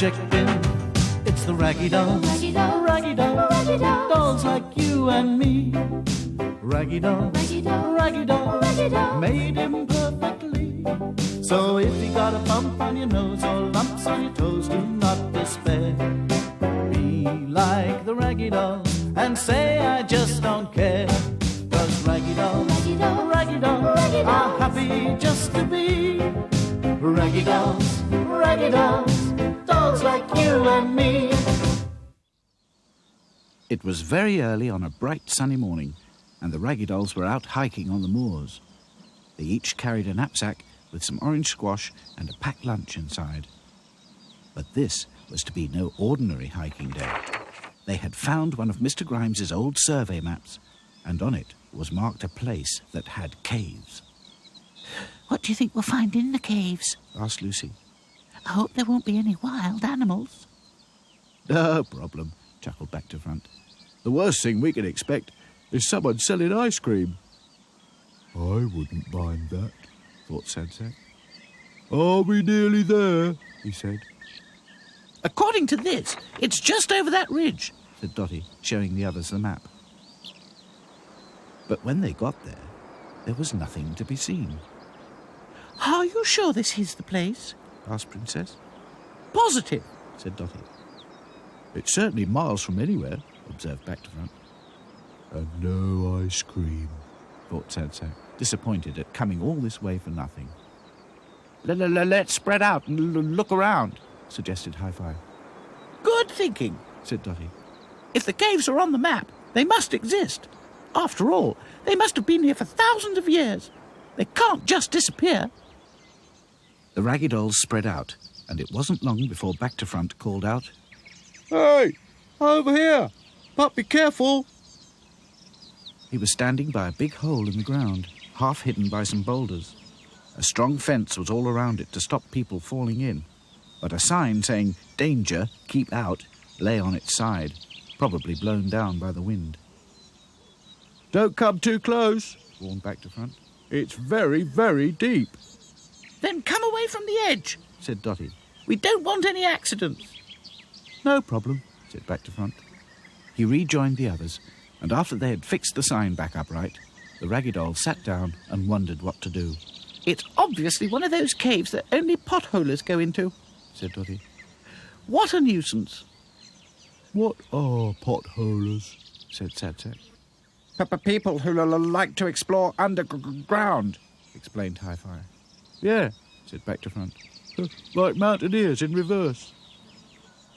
checked in. It's the Raggy Dolls. Raggy Dolls. Raggy Dolls. Raggy Dolls. Dolls like you and me. Raggy Dolls. Raggy Dolls. Raggy Dolls. Raggy Dolls. Made him perfectly. So if you got a bump on your nose or lumps on your toes, do not despair. Be like the Raggy Dolls and say I just don't care. 'Cause Raggy Dolls, Raggy Dolls. Raggy Dolls, Raggy are Dolls. happy just to be Raggy Dolls, Raggy Dolls, dolls like you and me. It was very early on a bright sunny morning, and the Raggy Dolls were out hiking on the moors. They each carried a knapsack with some orange squash and a packed lunch inside. But this was to be no ordinary hiking day. They had found one of Mr. Grimes's old survey maps, and on it was marked a place that had caves. What do you think we'll find in the caves? Asked Lucy. I hope there won't be any wild animals. No problem, chuckled Back to Front. The worst thing we can expect is someone selling ice cream. I wouldn't mind that, thought Sadsack. Are we nearly there? He said. According to this, it's just over that ridge, said Dotty, showing the others the map. But when they got there was nothing to be seen. Are you sure this is the place? Asked Princess. Positive, said Dotty. It's certainly miles from anywhere, observed Back to Front. And no ice cream, thought Sadsack, disappointed at coming all this way for nothing. Let's spread out and look around, suggested Hi-Fi. Good thinking, said Dotty. If the caves are on the map, they must exist. After all, they must have been here for thousands of years. They can't just disappear. The Raggy Dolls spread out, and it wasn't long before Back to Front called out, Hey, over here, but be careful. He was standing by a big hole in the ground, half hidden by some boulders. A strong fence was all around it to stop people falling in, but a sign saying, Danger, keep out, lay on its side, probably blown down by the wind. Don't come too close, warned Back to Front. It's very, very deep. Then come away from the edge, said Dotty. We don't want any accidents. No problem, said Back to Front. He rejoined the others, and after they had fixed the sign back upright, the Raggy Dolls sat down and wondered what to do. It's obviously one of those caves that only potholers go into, said Dotty. What a nuisance. What are potholers? said Sadsack. People who like to explore underground, explained Hi-Fi. Yeah, said Back to Front. Like mountaineers in reverse.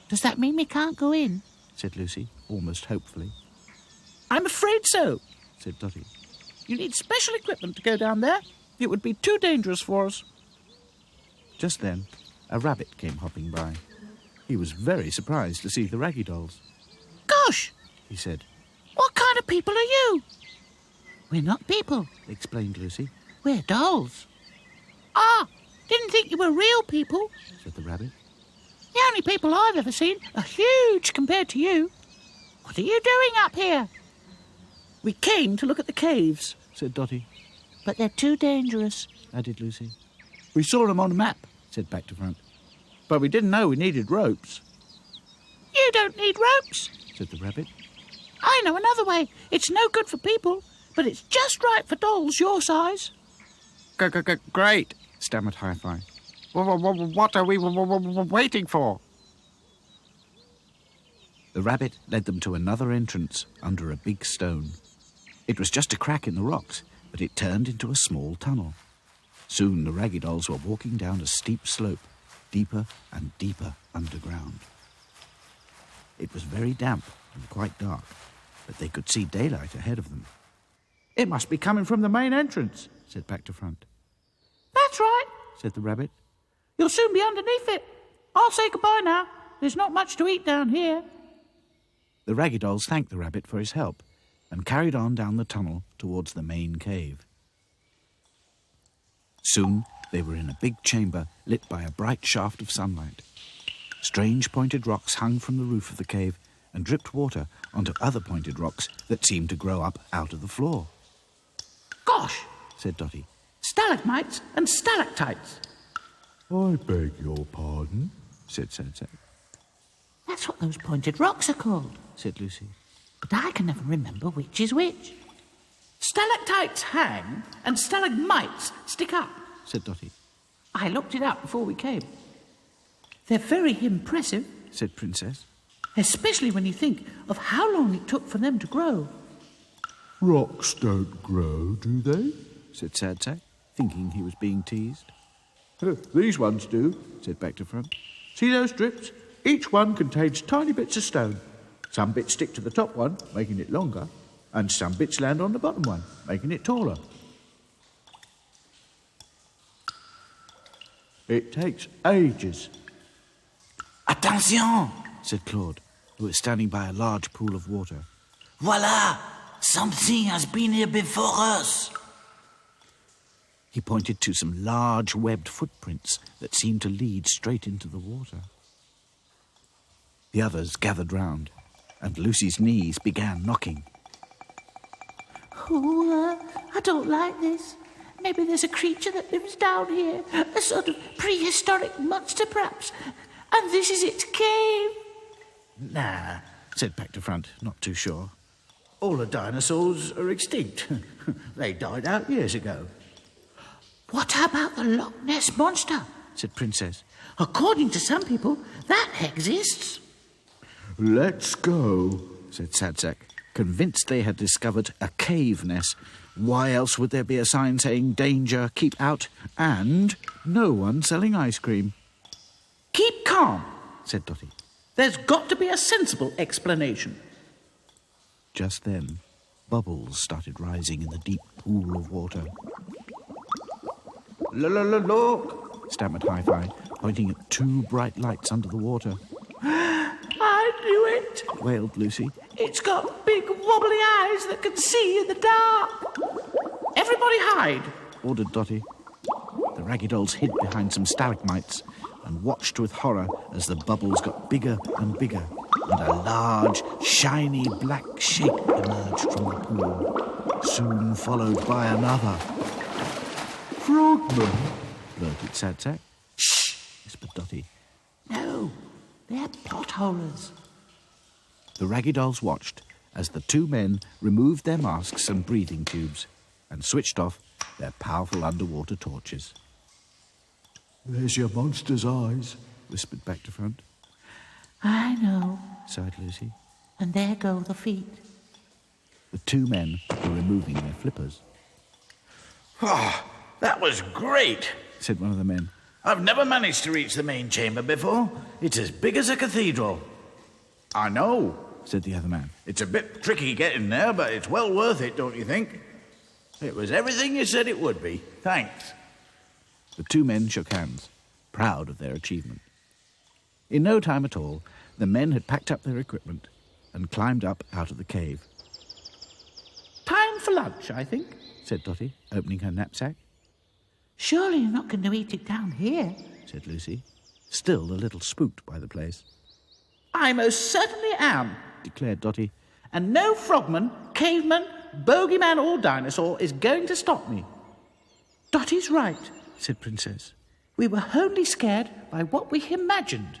Does that mean we can't go in? said Lucy, almost hopefully. I'm afraid so, said Dotty. You need special equipment to go down there. It would be too dangerous for us. Just then, a rabbit came hopping by. He was very surprised to see the Raggy Dolls. Gosh, he said. What kind of people are you? We're not people, explained Lucy. We're dolls. Ah, didn't think you were real people, said the rabbit. The only people I've ever seen are huge compared to you. What are you doing up here? We came to look at the caves, said Dotty. But they're too dangerous, added Lucy. We saw them on the map, said Back to Front. But we didn't know we needed ropes. You don't need ropes, said the rabbit. I know another way. It's no good for people, but it's just right for dolls your size. Great, stammered Hi-Fi. What are we waiting for? The rabbit led them to another entrance under a big stone. It was just a crack in the rocks, but it turned into a small tunnel. Soon the Raggy Dolls were walking down a steep slope, deeper and deeper underground. It was very damp and quite dark, but they could see daylight ahead of them. It must be coming from the main entrance, said Back to Front. That's right, said the rabbit. You'll soon be underneath it. I'll say goodbye now. There's not much to eat down here. The Raggy Dolls thanked the rabbit for his help and carried on down the tunnel towards the main cave. Soon they were in a big chamber lit by a bright shaft of sunlight. Strange pointed rocks hung from the roof of the cave and dripped water onto other pointed rocks that seemed to grow up out of the floor. Gosh, said Dotty. Stalagmites and stalactites. I beg your pardon, said Sadsack. That's what those pointed rocks are called. said Lucy. But I can never remember which is which. Stalactites hang and stalagmites stick up. Said Dotty. I looked it up before we came. They're very impressive, Said Princess. especially when you think of how long it took for them to grow. Rocks don't grow, do they? Said Sad Sack, thinking he was being teased. These ones do. Said Back to Front. See those strips? Each one contains tiny bits of stone. Some bits stick to the top one, making it longer, and some bits land on the bottom one, making it taller. It takes ages. Attention! Said Claude, who was standing by a large pool of water. Voila! Something has been here before us. He pointed to some large webbed footprints that seemed to lead straight into the water. The others gathered round, and Lucy's knees began knocking. Oh, I don't like this. Maybe there's a creature that lives down here, a sort of prehistoric monster, perhaps. And this is its cave. Nah, Said Back to Front, not too sure. all the dinosaurs are extinct. They died out years ago. What about the Loch Ness Monster? Said Princess. According to some people, that exists. Let's go. Said Sad Sack, convinced they had discovered a cave nest. Why else would there be a sign saying danger, keep out, and no one selling ice cream? Keep calm. Said Dotty. There's got to be a sensible explanation. Just then, bubbles started rising in the deep pool of water. Look. Stammered Hi-Fi, pointing at two bright lights under the water. I knew it. Wailed Lucy. It's got big wobbly eyes that can see in the dark. Everybody hide. Ordered Dotty. The Raggy Dolls hid behind some stalagmites and watched with horror as the bubbles got bigger and bigger, and a large, shiny black shape emerged from the pool, soon followed by another. Frogman. Blurted Sad Sack. Shh! Whispered Dotty. No, they're potholers. The Raggy Dolls watched as the two men removed their masks and breathing tubes and switched off their powerful underwater torches. There's your monster's eyes. Whispered Back to Front. I know. Sighed Lucy. And there go the feet. The two men were removing their flippers. Oh, that was great. Said one of the men. I've never managed to reach the main chamber before. It's as big as a cathedral. I know. Said the other man. It's a bit tricky getting there, but it's well worth it, don't you think? It was everything you said it would be. Thanks. The two men shook hands, proud of their achievement. In no time at all, the men had packed up their equipment and climbed up out of the cave. Time for lunch, I think. Said Dotty, opening her knapsack. Surely you're not going to eat it down here. Said Lucy, still a little spooked by the place. I most certainly am. Declared Dotty. And no frogman, caveman, bogeyman or dinosaur is going to stop me. Dotty's right. Said Princess. We were only scared by what we imagined.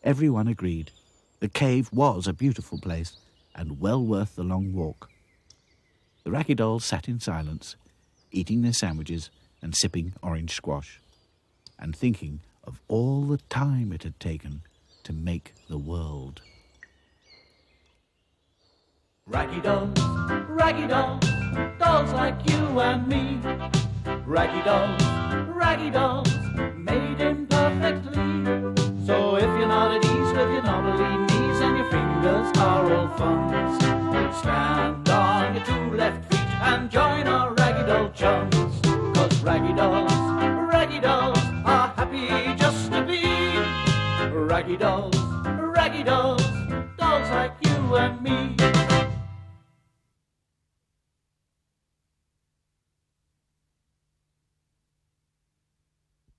Everyone agreed. The cave was a beautiful place and well worth the long walk. The Raggy Dolls sat in silence, eating their sandwiches and sipping orange squash, and thinking of all the time it had taken to make the world. Raggy dolls, dolls like you and me. Raggy dolls, made imperfectly. So if you're not at ease with your knobbly knees and your fingers are all funds, stand on your two left feet and join our Raggy Doll chums. 'Cause Raggy dolls are happy just to be. Raggy dolls, dolls like you and me.